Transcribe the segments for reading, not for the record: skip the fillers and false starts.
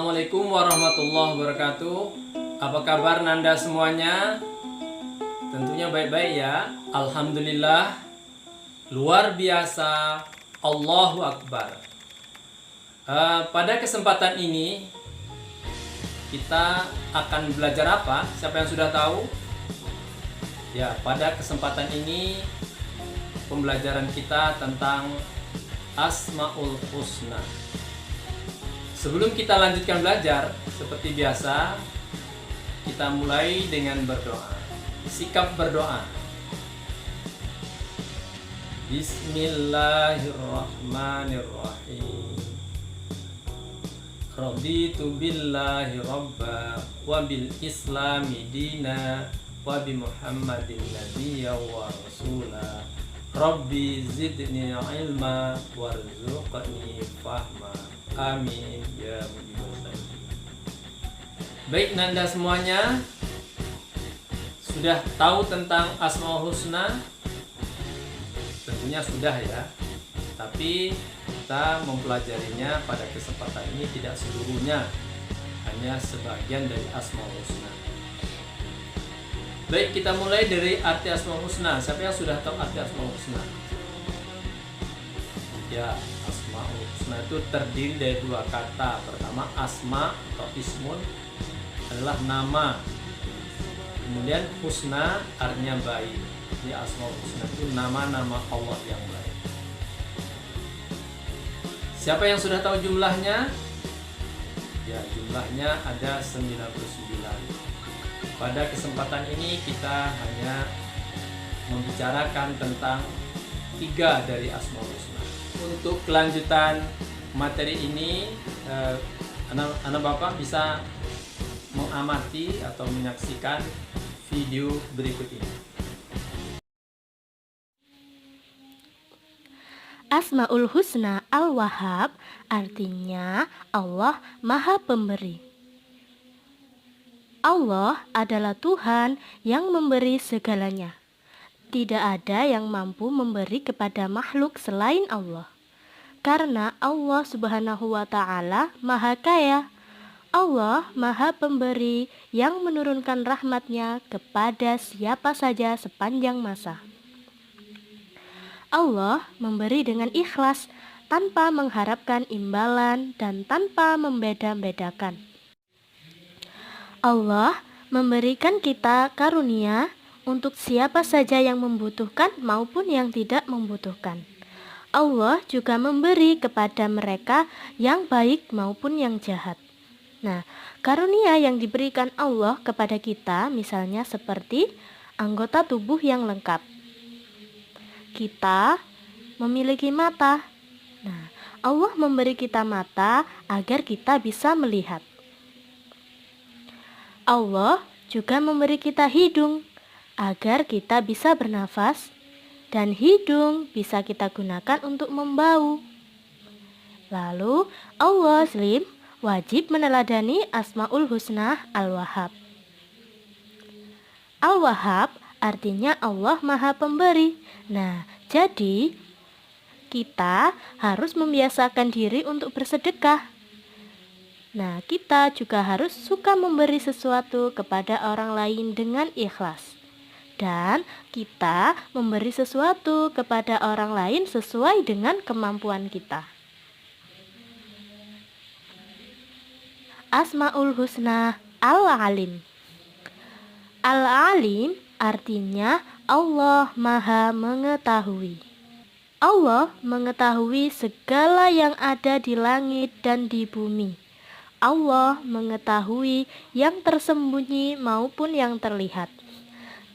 Assalamualaikum warahmatullahi wabarakatuh. Apa kabar Nanda semuanya? Tentunya baik-baik ya. Alhamdulillah. Luar biasa. Allahu Akbar. Pada kesempatan ini kita akan belajar apa? Siapa yang sudah tahu? Ya, pada kesempatan ini pembelajaran kita tentang Asmaul Husna. Sebelum kita lanjutkan belajar, seperti biasa, kita mulai dengan berdoa. Sikap berdoa. Bismillahirrahmanirrahim. Raditu billahi rabba wa bil islami dina wa bi Muhammadin nabiyya wa rasula. Rabbi zidni ilma warzuqni fahma. Amin ya mujibal salim. Baik Nanda semuanya, sudah tahu tentang Asmaul Husna? Tentunya sudah ya. Tapi kita mempelajarinya pada kesempatan ini tidak seluruhnya, hanya sebagian dari Asmaul Husna. Baik, kita mulai dari arti Asmaul Husna. Siapa yang sudah tahu arti Asmaul Husna? Ya, Asmaul Husna itu terdiri dari dua kata. Pertama, asma atau ismun adalah nama. Kemudian husna artinya baik. Jadi Asmaul Husna itu nama-nama Allah yang baik. Siapa yang sudah tahu jumlahnya? Ya, jumlahnya ada 99. Pada kesempatan ini kita hanya membicarakan tentang 3 dari Asmaul Husna. Untuk kelanjutan materi ini, anak bapak bisa mengamati atau menyaksikan video berikut ini. Asmaul Husna Al-Wahhab artinya Allah Maha Pemberi. Allah adalah Tuhan yang memberi segalanya. Tidak ada yang mampu memberi kepada makhluk selain Allah. Karena Allah Subhanahu wa Ta'ala Maha Kaya. Allah Maha Pemberi yang menurunkan rahmat-Nya kepada siapa saja sepanjang masa. Allah memberi dengan ikhlas tanpa mengharapkan imbalan dan tanpa membeda-bedakan. Allah memberikan kita karunia untuk siapa saja yang membutuhkan maupun yang tidak membutuhkan. Allah juga memberi kepada mereka yang baik maupun yang jahat. Nah, karunia yang diberikan Allah kepada kita misalnya seperti anggota tubuh yang lengkap. Kita memiliki mata. Nah, Allah memberi kita mata agar kita bisa melihat. Allah juga memberi kita hidung agar kita bisa bernafas, dan hidung bisa kita gunakan untuk membau. Lalu Allah Muslim wajib meneladani Asmaul Husna Al-Wahhab. Al-Wahhab artinya Allah Maha Pemberi. Nah, jadi kita harus membiasakan diri untuk bersedekah. Nah, kita juga harus suka memberi sesuatu kepada orang lain dengan ikhlas. Dan kita memberi sesuatu kepada orang lain sesuai dengan kemampuan kita. Asmaul Husna Al-Alim. Al-Alim artinya Allah Maha Mengetahui. Allah mengetahui segala yang ada di langit dan di bumi. Allah mengetahui yang tersembunyi maupun yang terlihat.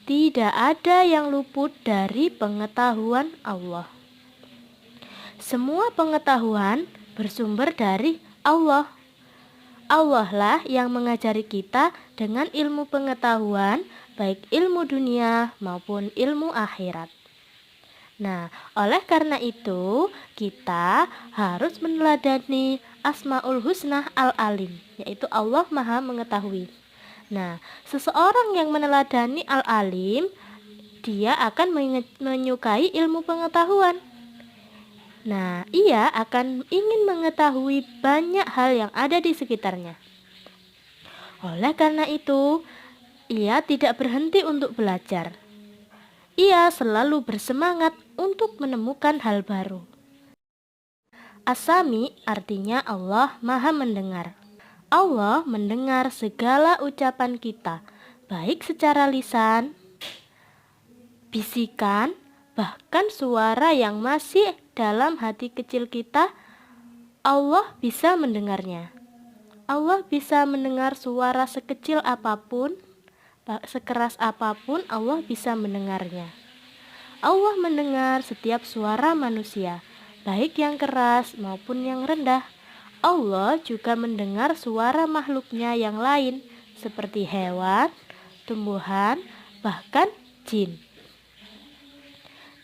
Tidak ada yang luput dari pengetahuan Allah. Semua pengetahuan bersumber dari Allah. Allah lah yang mengajari kita dengan ilmu pengetahuan, baik ilmu dunia maupun ilmu akhirat. Nah, oleh karena itu, kita harus meneladani Asmaul Husna Al-Alim, yaitu Allah Maha Mengetahui. Nah, seseorang yang meneladani Al-Alim, dia akan menyukai ilmu pengetahuan. Nah, ia akan ingin mengetahui banyak hal yang ada di sekitarnya. Oleh karena itu, ia tidak berhenti untuk belajar. Ia selalu bersemangat untuk menemukan hal baru. As-Sami artinya Allah Maha Mendengar. Allah mendengar segala ucapan kita, baik secara lisan, bisikan, bahkan suara yang masih dalam hati kecil kita. Allah bisa mendengarnya. Allah bisa mendengar suara sekecil apapun, sekeras apapun, Allah bisa mendengarnya. Allah mendengar setiap suara manusia, baik yang keras maupun yang rendah. Allah juga mendengar suara makhluknya yang lain, seperti hewan, tumbuhan, bahkan jin.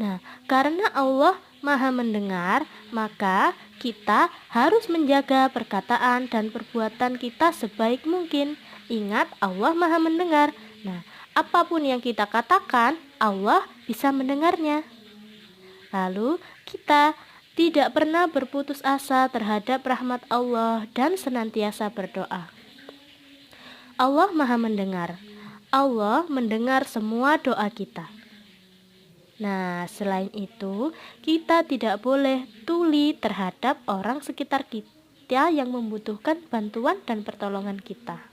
Nah, karena Allah Maha Mendengar, maka kita harus menjaga perkataan dan perbuatan kita sebaik mungkin. Ingat, Allah Maha Mendengar. Nah, apapun yang kita katakan, Allah bisa mendengarnya. Lalu, kita tidak pernah berputus asa terhadap rahmat Allah dan senantiasa berdoa. Allah Maha Mendengar. Allah mendengar semua doa kita. Nah, selain itu, kita tidak boleh tuli terhadap orang sekitar kita yang membutuhkan bantuan dan pertolongan kita.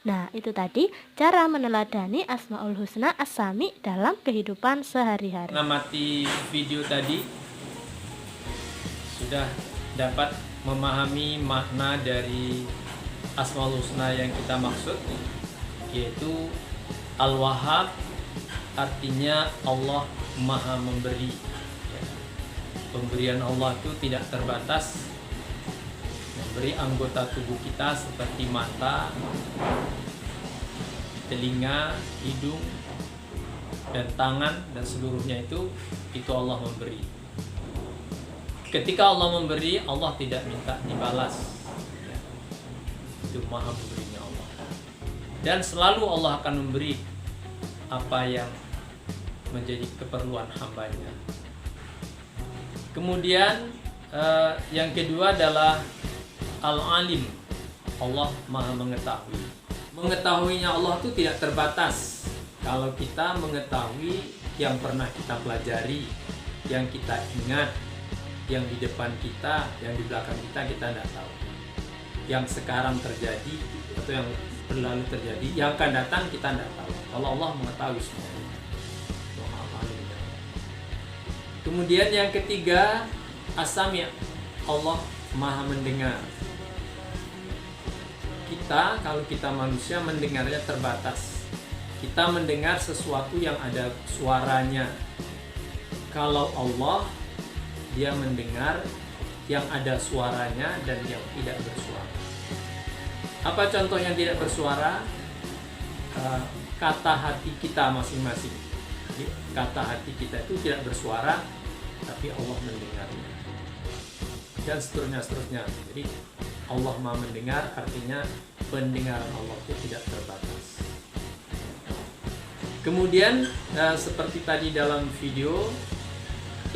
Nah, itu tadi cara meneladani Asmaul Husna As-Sami dalam kehidupan sehari-hari. Mengamati video tadi sudah dapat memahami makna dari Asmaul Husna yang kita maksud, yaitu Al-Wahhab, artinya Allah Maha Memberi. Pemberian Allah itu tidak terbatas. Memberi anggota tubuh kita seperti mata, telinga, hidung, dan tangan, dan seluruhnya itu Allah memberi. Ketika Allah memberi, Allah tidak minta dibalas. Itu Maha Memberinya Allah. Dan selalu Allah akan memberi apa yang menjadi keperluan hambanya. Kemudian yang kedua adalah Al-Alim. Allah Maha Mengetahui. Mengetahuinya Allah itu tidak terbatas. Kalau kita mengetahui yang pernah kita pelajari, yang kita ingat, yang di depan kita, yang di belakang kita tidak tahu. Yang sekarang terjadi atau yang berlalu terjadi, yang akan datang kita tidak tahu. Kalau Allah mengetahui semua. Kemudian yang ketiga, As-Sami', Allah Maha Mendengar. Kita, kalau kita manusia, mendengarnya terbatas. Kita mendengar sesuatu yang ada suaranya. Kalau Allah, Dia mendengar yang ada suaranya dan yang tidak bersuara. Apa contoh yang tidak bersuara? Kata hati kita masing-masing. Kata hati kita itu tidak bersuara, tapi Allah mendengarnya. Dan seterusnya. Jadi Allah Maha Mendengar, artinya pendengaran Allah itu tidak terbatas. Kemudian seperti tadi dalam video,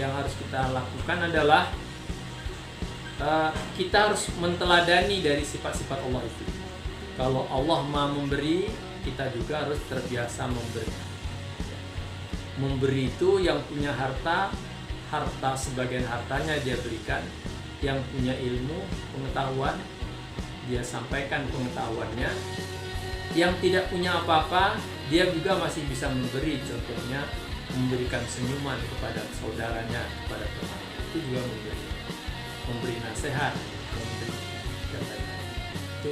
yang harus kita lakukan adalah kita harus menteladani dari sifat-sifat Allah itu. Kalau Allah Maha Memberi, kita juga harus terbiasa memberi. Memberi itu yang punya harta sebagian hartanya dia berikan. Yang punya ilmu, pengetahuan, dia sampaikan pengetahuannya. Yang tidak punya apa-apa, dia juga masih bisa memberi. Contohnya memberikan senyuman kepada saudaranya, kepada teman. Itu juga memberi nasihat, memberi dan lain-lain. Itu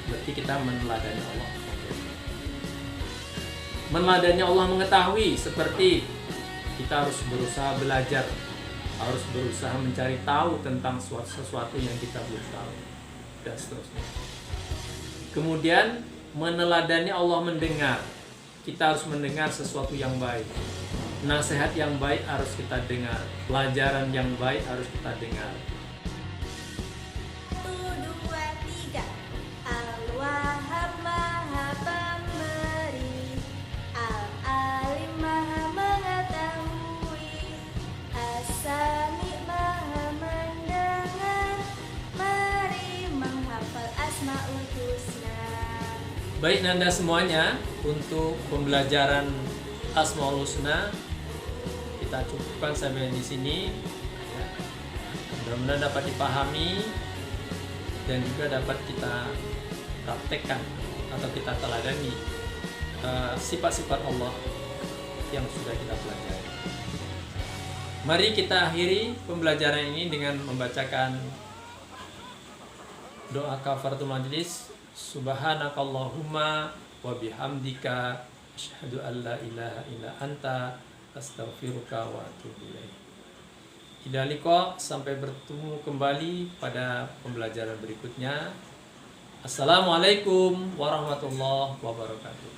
berarti kita meneladani Allah. Meneladani Allah mengetahui, seperti kita harus berusaha belajar, harus berusaha mencari tahu tentang sesuatu yang kita belum tahu, dan seterusnya. Kemudian meneladani Allah mendengar. Kita harus mendengar sesuatu yang baik. Nasihat yang baik harus kita dengar. Pelajaran yang baik harus kita dengar. 1, 2, 3. Al-Wahhab Maha Pemberi, Al-Alim Maha Mengetahui, As-Sami' Maha Baik Nanda semuanya, untuk pembelajaran Asmaul Husna kita cukupkan sampai di sini. Ya. Mudah-mudahan dapat dipahami dan juga dapat kita praktekkan atau kita teladani sifat-sifat Allah yang sudah kita pelajari. Mari kita akhiri pembelajaran ini dengan membacakan doa kafaratul majlis. Subhanakallahumma wa bihamdika asyhadu an la ilaha illa anta astaghfiruka wa atubu ilaik. Ila liqa, sampai bertemu kembali pada pembelajaran berikutnya. Assalamualaikum warahmatullahi wabarakatuh.